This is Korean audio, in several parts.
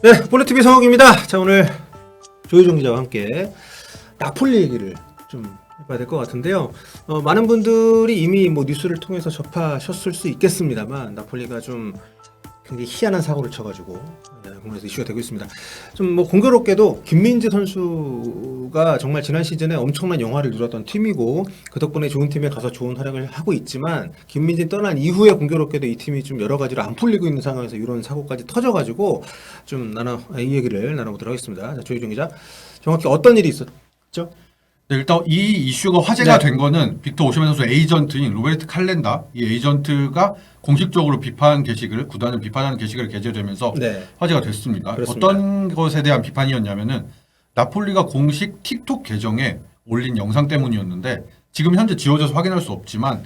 네, 볼레TV 성욱입니다. 자, 오늘 조효정 기자와 함께 나폴리 얘기를 좀 해봐야 될 것 같은데요. 많은 분들이 이미 뭐 뉴스를 통해서 접하셨을 수 있겠습니다만 나폴리가 좀 굉장히 희한한 사고를 쳐가지고 국내에서 이슈가 되고 있습니다. 좀 뭐 공교롭게도 김민재 선수가 정말 지난 시즌에 엄청난 영화를 누렸던 팀이고 그 덕분에 좋은 팀에 가서 좋은 활약을 하고 있지만 김민재 떠난 이후에 공교롭게도 이 팀이 좀 여러 가지로 안 풀리고 있는 상황에서 이런 사고까지 터져가지고 좀 이 얘기를 나눠보도록 하겠습니다. 자, 조희정 기자, 정확히 어떤 일이 있었죠? 네, 일단 이 이슈가 화제가 네. 된 거는 빅터 오시멘 선수 에이전트인 로베르트 칼렌다, 이 에이전트가 공식적으로 비판 게시글을, 구단을 비판하는 게시글을 게재되면서 네. 화제가 됐습니다. 그렇습니다. 어떤 것에 대한 비판이었냐면은 나폴리가 공식 틱톡 계정에 올린 영상 때문이었는데, 지금 현재 지워져서 확인할 수 없지만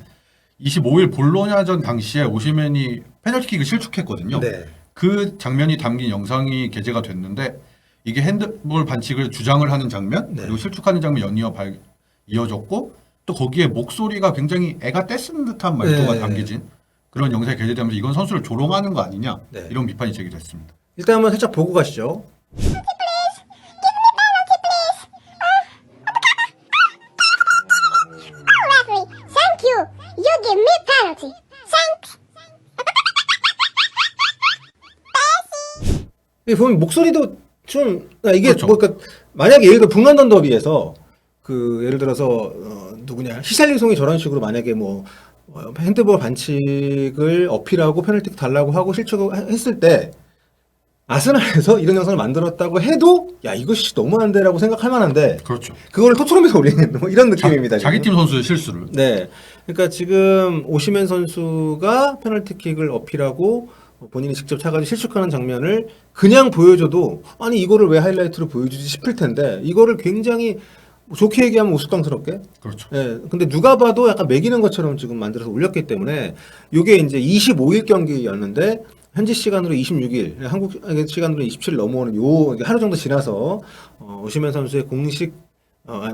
25일 볼로냐전 당시에 오시멘이 페널티킥을 실축했거든요. 네. 그 장면이 담긴 영상이 게재가 됐는데, 이게 핸드볼 반칙을 주장을 하는 장면, 네. 그리고 실축하는 장면 이어졌고, 또 거기에 목소리가 굉장히 애가 떼쓰는 듯한 말투가 네. 담겨진 그런 영상이 게재되면서 이건 선수를 조롱하는 거 아니냐, 네. 이런 비판이 제기됐습니다. 일단 한번 살짝 보고 가시죠. Referee, thank you. You give me penalty. Thanks. 이 보면 목소리도 좀 이게 그렇죠. 뭐 그러니까 만약에 예를 들어 북런던 더비에서 그 예를 들어서 누구냐 히샬리송이 저런 식으로 만약에 뭐 핸드볼 반칙을 어필하고 페널티 달라고 하고 실축했을 때 아스날에서 이런 영상을 만들었다고 해도 야 이것이 너무한데라고 생각할 만한데 그렇죠. 그걸 토트넘에서 올리는 뭐 이런 느낌입니다. 자기 지금. 팀 선수의 실수를. 네, 그러니까 지금 오시멘 선수가 페널티킥을 어필하고 본인이 직접 차가지고 실축하는 장면을 그냥 보여줘도 아니 이거를 왜 하이라이트로 보여주지 싶을 텐데 이거를 굉장히 좋게 얘기하면 우스꽝스럽게 그렇죠. 예, 근데 누가 봐도 약간 매기는 것처럼 지금 만들어서 올렸기 때문에 이게 이제 25일 경기였는데 현지 시간으로 26일, 한국 시간으로 27일 넘어오는 요 하루 정도 지나서 오시멘 선수의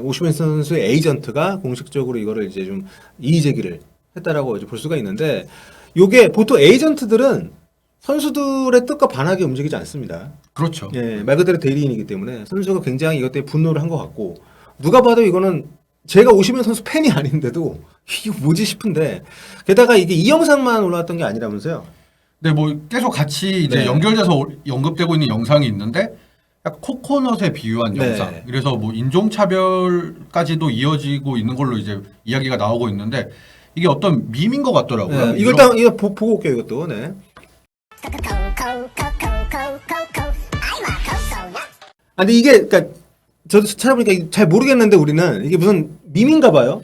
오시멘 선수의 에이전트가 공식적으로 이거를 이제 좀 이의 제기를 했다라고 이제 볼 수가 있는데 요게 보통 에이전트들은 선수들의 뜻과 반하게 움직이지 않습니다. 그렇죠. 예, 말 그대로 대리인이기 때문에 선수가 굉장히 이것 때문에 분노를 한 것 같고 누가 봐도 이거는 제가 오시멘 선수 팬이 아닌데도 이거 뭐지 싶은데 게다가 이게 이 영상만 올라왔던 게 아니라면서요. 네, 뭐 계속 같이 이제 네. 연결돼서 언급되고 있는 영상이 있는데 약간 코코넛에 비유한 네. 영상. 그래서 뭐 인종차별까지도 이어지고 있는 걸로 이제 이야기가 나오고 있는데 이게 어떤 밈인 것 같더라고요. 네, 이걸 일단 이거 보고 올게요 이것도. 네. 아 근데 이게 그러니까 저도 찾아보니까 잘 모르겠는데 우리는 이게 무슨 밈인가 봐요.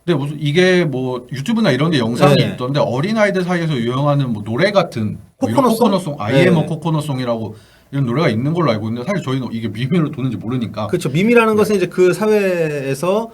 근데 무슨 이게 뭐 유튜브나 이런 데 영상이 네. 있던데 어린 아이들 사이에서 유행하는 뭐 노래 같은 뭐 이런 코코넛송? 코코넛송, 아이엠 네. 코코넛송이라고 이런 노래가 있는 걸로 알고 있는데 사실 저희는 이게 밈으로 도는지 모르니까. 그렇죠. 밈이라는 것은 이제 그 사회에서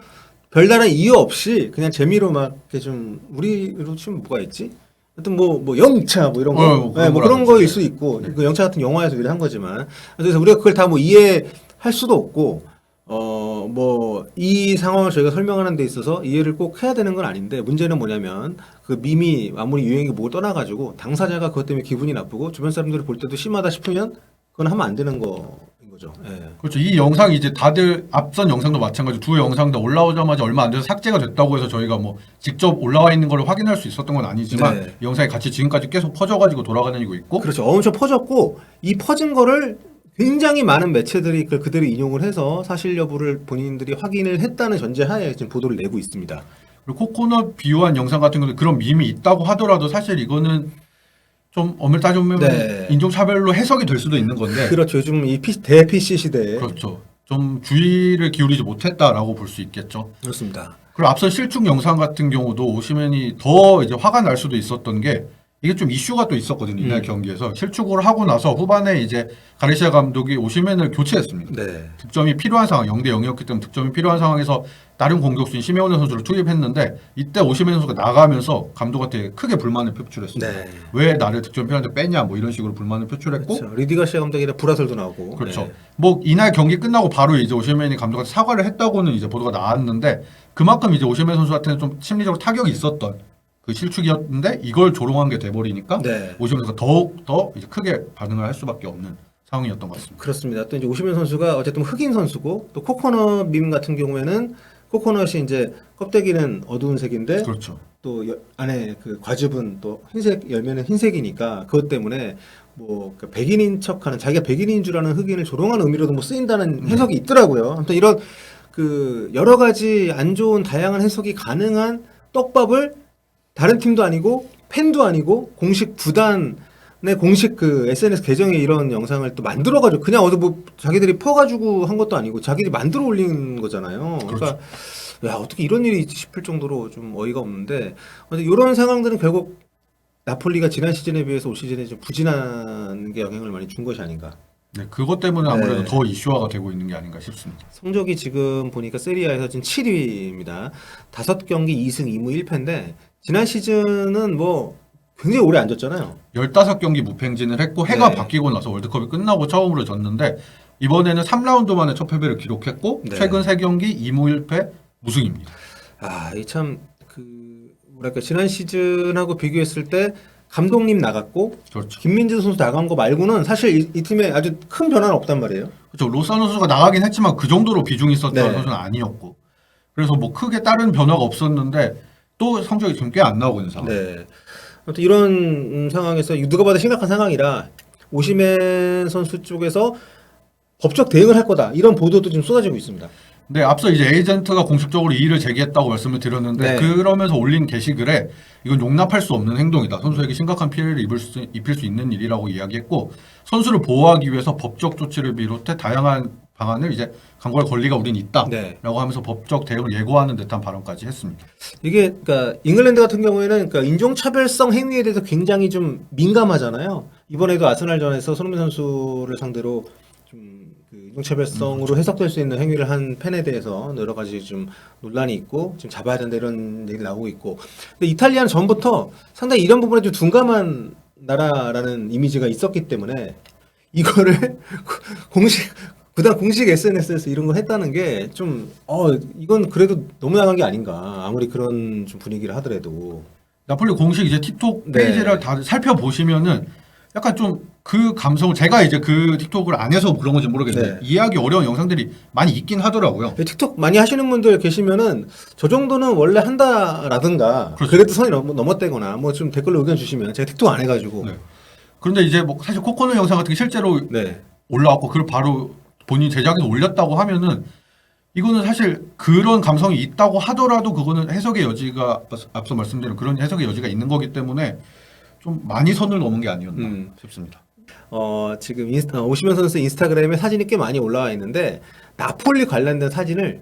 별다른 이유 없이 그냥 재미로 막 이렇게 좀 우리로 치면 뭐가 있지? 하여튼 뭐 영차 뭐 이런 거, 뭐 그런 뭐 그런 거라든지. 거일 수 있고 그 영차 같은 영화에서 우리가 한 거지만 그래서 우리가 그걸 다 뭐 이해할 수도 없고 뭐 이 상황을 저희가 설명하는 데 있어서 이해를 꼭 해야 되는 건 아닌데 문제는 뭐냐면 그 밈이 아무리 유행이 뭐고 떠나가지고 당사자가 그것 때문에 기분이 나쁘고 주변 사람들이 볼 때도 심하다 싶으면 그건 하면 안 되는 거인 거죠. 예. 그렇죠. 이 영상이 이제 다들 앞선 영상도 마찬가지로 두 영상 다 올라오자마자 얼마 안 돼서 삭제가 됐다고 해서 저희가 뭐 직접 올라와 있는 걸 확인할 수 있었던 건 아니지만 네. 이 영상이 같이 지금까지 계속 퍼져가지고 돌아다니고 있고 그렇죠. 엄청 퍼졌고 이 퍼진 거를 굉장히 많은 매체들이 그걸 그대로 인용을 해서 사실 여부를 본인들이 확인을 했다는 전제하에 지금 보도를 내고 있습니다. 그리고 코코넛 비유한 영상 같은 경우는 그런 밈이 있다고 하더라도 사실 이거는 좀 엄밀히 따져보면 네. 인종차별로 해석이 될 수도 있는 건데 그렇죠. 요즘 이 대PC 시대에 그렇죠. 좀 주의를 기울이지 못했다라고 볼 수 있겠죠. 그렇습니다. 그리고 앞선 실축 영상 같은 경우도 오시멘이 더 이제 화가 날 수도 있었던 게 이게 좀 이슈가 또 있었거든요. 이날 경기에서 실축을 하고 나서 후반에 이제 가르시아 감독이 오시멘을 교체했습니다. 네. 득점이 필요한 상황, 0대 0이었기 때문에 득점이 필요한 상황에서 다른 공격수인 시메오네 선수를 투입했는데 이때 오시멘 선수가 나가면서 감독한테 크게 불만을 표출했습니다. 네. 왜 나를 득점 필요한데 빼냐 뭐 이런 식으로 불만을 표출했고 그렇죠. 리디 가시아 감독이라 불화설도 나오고. 그렇죠. 네. 뭐 이날 경기 끝나고 바로 이제 오시멘이 감독한테 사과를 했다고는 이제 보도가 나왔는데 그만큼 이제 오시멘 선수한테는 좀 심리적으로 타격이 있었던 그 실축이었는데 이걸 조롱한 게 돼버리니까 네. 오시멘 선수가 더욱 더 이제 크게 반응을 할 수밖에 없는 상황이었던 것 같습니다. 그렇습니다. 또 이제 오시면 선수가 어쨌든 흑인 선수고 또 코코넛 밈 같은 경우에는 코코넛이 이제 껍데기는 어두운 색인데 그렇죠. 또 안에 그 과즙은 또 흰색 열매는 흰색이니까 그것 때문에 뭐 백인인 척하는 자기가 백인인 줄 아는 흑인을 조롱하는 의미로도 뭐 쓰인다는 해석이 있더라고요. 아무튼 이런 그 여러 가지 안 좋은 다양한 해석이 가능한 떡밥을 다른 팀도 아니고 팬도 아니고 공식 구단의 공식 그 SNS 계정에 이런 영상을 또 만들어가지고 그냥 어디 뭐 자기들이 퍼가지고 한 것도 아니고 자기들이 만들어 올린 거잖아요. 그러니까 야 어떻게 이런 일이 있지 싶을 정도로 좀 어이가 없는데 이런 상황들은 결국 나폴리가 지난 시즌에 비해서 올 시즌에 좀 부진한 게 영향을 많이 준 것이 아닌가. 네, 그것 때문에 아무래도 네. 더 이슈화가 되고 있는 게 아닌가 싶습니다. 성적이 지금 보니까 세리아에서 지금 7위입니다. 5경기 2승 2무 1패인데 지난 시즌은 뭐 굉장히 오래 안 졌잖아요. 15경기 무패행진을 했고 해가 네. 바뀌고 나서 월드컵이 끝나고 처음으로 졌는데 이번에는 3라운드 만에 첫 패배를 기록했고 네. 최근 3경기 2무 1패 무승입니다. 아, 이 참 그 뭐랄까 지난 시즌하고 비교했을 때 감독님 나갔고 그렇죠. 김민재 선수 나간 거 말고는 사실 이 팀에 아주 큰 변화는 없단 말이에요. 그렇죠. 로사노 선수가 나가긴 했지만 그 정도로 비중이 있었던 네. 선수는 아니었고 그래서 뭐 크게 다른 변화가 없었는데 또 성적이 지금 꽤 안 나오고 있는 상황. 네. 아무튼 이런 상황에서 누가 봐도 심각한 상황이라 오시멘 선수 쪽에서 법적 대응을 할 거다 이런 보도도 지금 쏟아지고 있습니다. 네, 앞서 이제 에이전트가 공식적으로 이의를 제기했다고 말씀을 드렸는데 네. 그러면서 올린 게시글에 이건 용납할 수 없는 행동이다. 선수에게 심각한 피해를 입힐 수 있는 일이라고 이야기했고 선수를 보호하기 위해서 법적 조치를 비롯해 다양한 방안을 이제 강구할 권리가 우린 있다라고 네. 하면서 법적 대응을 예고하는 듯한 발언까지 했습니다. 이게 그러니까 잉글랜드 같은 경우에는 그러니까 인종차별성 행위에 대해서 굉장히 좀 민감하잖아요. 이번에도 아스날전에서 손흥민 선수를 상대로 좀 그 인종차별성으로 해석될 수 있는 행위를 한 팬에 대해서 여러 가지 좀 논란이 있고 지금 잡아야 된다 이런 얘기 나오고 있고. 근데 이탈리아는 전부터 상당히 이런 부분에 좀 둔감한 나라라는 이미지가 있었기 때문에 이거를 공식 구단 공식 SNS에서 이런 걸 했다는 게 좀 이건 그래도 너무 나간 게 아닌가 아무리 그런 좀 분위기를 하더라도. 나폴리 공식 이제 틱톡 네. 페이지를 다 살펴보시면은 약간 좀 그 감성을 제가 이제 그 틱톡을 안 해서 그런 건지 모르겠는데 네. 이해하기 어려운 영상들이 많이 있긴 하더라고요. 틱톡 많이 하시는 분들 계시면은 저 정도는 원래 한다라든가 그렇죠. 그래도 선이 넘었다거나 뭐 좀 댓글로 의견 주시면 제가 틱톡 안 해가지고 네. 그런데 이제 뭐 사실 코코넛 영상 같은 게 실제로 네. 올라왔고 그걸 바로 본인 제작해서 올렸다고 하면은 이거는 사실 그런 감성이 있다고 하더라도 그거는 해석의 여지가 앞서 말씀드린 그런 해석의 여지가 있는 거기 때문에 좀 많이 선을 넘은 게 아니었나 싶습니다. 지금 오시면 선수 인스타그램에 사진이 꽤 많이 올라와 있는데 나폴리 관련된 사진을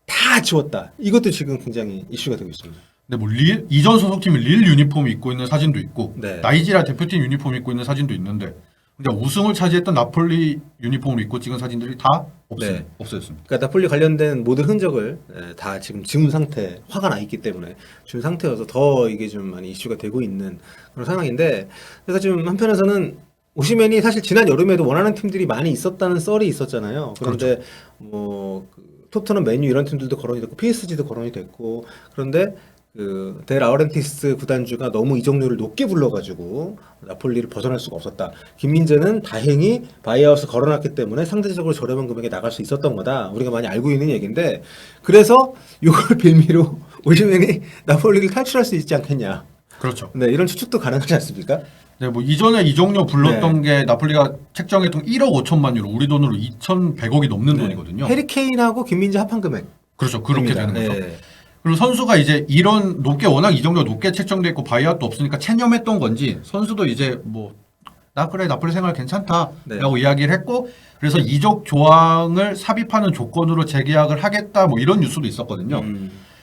다 지웠다. 이것도 지금 굉장히 이슈가 되고 있습니다. 근데 뭐 이전 소속팀이 릴 유니폼 입고 있는 사진도 있고 네. 나이지리아 대표팀 유니폼 입고 있는 사진도 있는데 그냥 우승을 차지했던 나폴리 유니폼을 입고 찍은 사진들이 다 네. 없어졌습니다. 그러니까 나폴리 관련된 모든 흔적을 다 지금 지운 상태, 화가 나 있기 때문에 지운 상태여서 더 이게 좀 많이 이슈가 되고 있는 그런 상황인데 그래서 지금 한편에서는 오시멘이 사실 지난 여름에도 원하는 팀들이 많이 있었다는 썰이 있었잖아요. 그런데 뭐 토트넘, 맨유 이런 팀들도 거론이 됐고 PSG도 거론이 됐고 그런데 그 데 라우렌티스 구단주가 너무 이적료를 높게 불러가지고 나폴리를 벗어날 수가 없었다. 김민재는 다행히 바이아웃을 걸어놨기 때문에 상대적으로 저렴한 금액에 나갈 수 있었던 거다. 우리가 많이 알고 있는 얘기인데 그래서 이걸 빌미로 오시멘이 나폴리를 탈출할 수 있지 않겠냐. 그렇죠. 네, 이런 추측도 가능하지 않습니까? 네, 뭐 이전에 이적료 불렀던 게 나폴리가 책정했던 1억 5천만 유로, 우리 돈으로 2,100억이 넘는 돈이거든요. 해리케인하고 김민재 합한 금액. 그렇죠. 그렇게 되는 거죠. 네. 그리고 선수가 이제 이런 워낙 이적료가 높게 책정돼 있고 바이아웃도 없으니까 체념했던 건지 선수도 이제 뭐 나 그래 나폴리 생활 괜찮다라고 이야기를 했고 그래서 이적 조항을 삽입하는 조건으로 재계약을 하겠다 뭐 이런 뉴스도 있었거든요.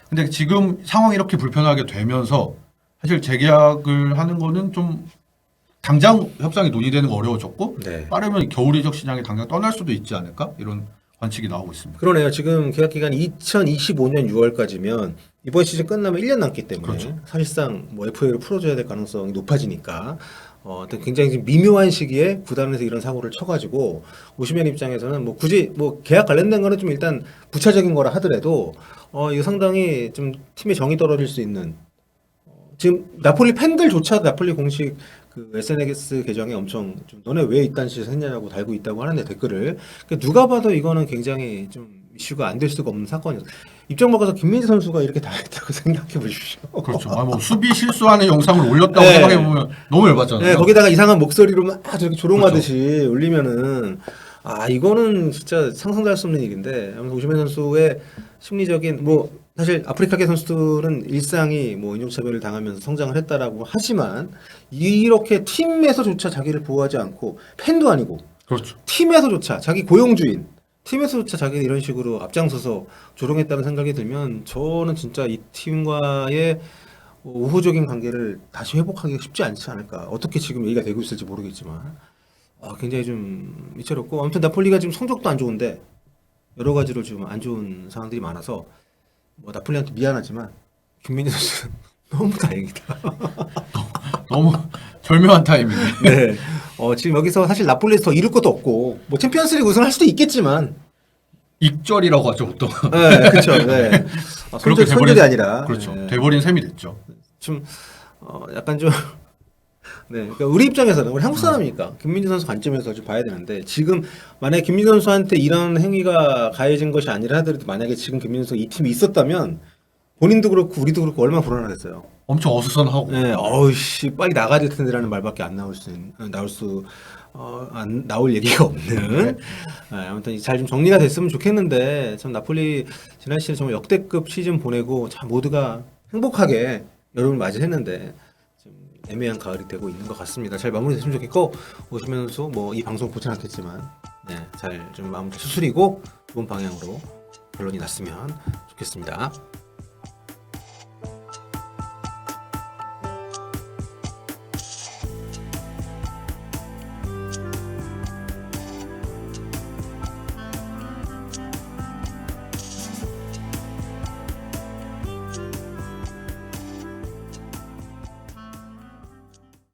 근데 지금 상황이 이렇게 불편하게 되면서 사실 재계약을 하는 거는 좀 당장 협상이 논의되는 거 어려워졌고 네. 빠르면 겨울 이적 시장에 당장 떠날 수도 있지 않을까 이런 관측이 나오고 있습니다. 그러네요. 지금 계약 기간이 2025년 6월까지면 이번 시즌 끝나면 1년 남기 때문에 그렇죠. 사실상 뭐 FA를 풀어줘야 될 가능성이 높아지니까 굉장히 지금 미묘한 시기에 구단에서 이런 사고를 쳐가지고 오시멘 입장에서는 뭐 굳이 뭐 계약 관련된 거는 좀 일단 부차적인 거라 하더라도 이거 상당히 좀 팀의 정이 떨어질 수 있는 지금 나폴리 팬들조차 나폴리 공식 그 SNS 계정에 엄청 좀 너네 왜 이딴 짓을 했냐고 달고 있다고 하는데 댓글을 그러니까 누가 봐도 이거는 굉장히 좀 이슈가 안 될 수가 없는 사건이었어요. 입장 바꿔서 김민재 선수가 이렇게 당했다고 생각해 보십시오. 그렇죠. 뭐 수비 실수하는 영상을 올렸다고 네. 생각해 보면 너무 열받잖아요. 네, 거기다가 이상한 목소리로 막 저렇게 조롱하듯이 올리면은 이거는 진짜 상상도 할 수 없는 일인데 아무튼 오시멘 선수의 심리적인 뭐 사실 아프리카계 선수들은 일상이 뭐 인종차별을 당하면서 성장을 했다라고 하지만 이렇게 팀에서조차 자기를 보호하지 않고 팬도 아니고 그렇죠. 팀에서조차 자기 고용주인 팀에서조차 자기가 이런 식으로 앞장서서 조롱했다는 생각이 들면 저는 진짜 이 팀과의 우호적인 관계를 다시 회복하기가 쉽지 않지 않을까. 어떻게 지금 얘기가 되고 있을지 모르겠지만 굉장히 좀 위태롭고 아무튼 나폴리가 지금 성적도 안 좋은데 여러 가지로 좀 안 좋은 상황들이 많아서 뭐 나폴리한테 미안하지만 김민재 선수 너무 다행이다. 너무 절묘한 타이밍. 네. 지금 여기서 사실 나폴리에서 더 이룰 것도 없고 뭐 챔피언스리그 우승할 수도 있겠지만 익절이라고 하죠, 보통. 네, 그렇죠. 네. 그렇게 손절이 아니라 그렇죠. 네. 돼버린 셈이 됐죠. 좀 약간 좀 네, 그러니까 우리 입장에서는 우리 한국 사람이니까 김민재 선수 관점에서 좀 봐야 되는데 지금 만약에 김민재 선수한테 이런 행위가 가해진 것이 아니라 하더라도 만약에 지금 김민재 선수 이 팀이 있었다면 본인도 그렇고 우리도 그렇고 얼마나 불안하겠어요. 엄청 어수선하고. 네, 어우씨 빨리 나가야 될 텐데라는 말밖에 안 나올 얘기가 없는. 아무튼 잘 좀 정리가 됐으면 좋겠는데 참 나폴리 지난 시즌 정말 역대급 시즌 보내고 참 모두가 행복하게 여름을 맞이했는데 좀 애매한 가을이 되고 있는 것 같습니다. 잘 마무리됐으면 좋겠고 오시멘 선수 뭐 이 방송 보진 않겠지만 잘 좀 마무리 수술이고 좋은 방향으로 결론이 났으면 좋겠습니다.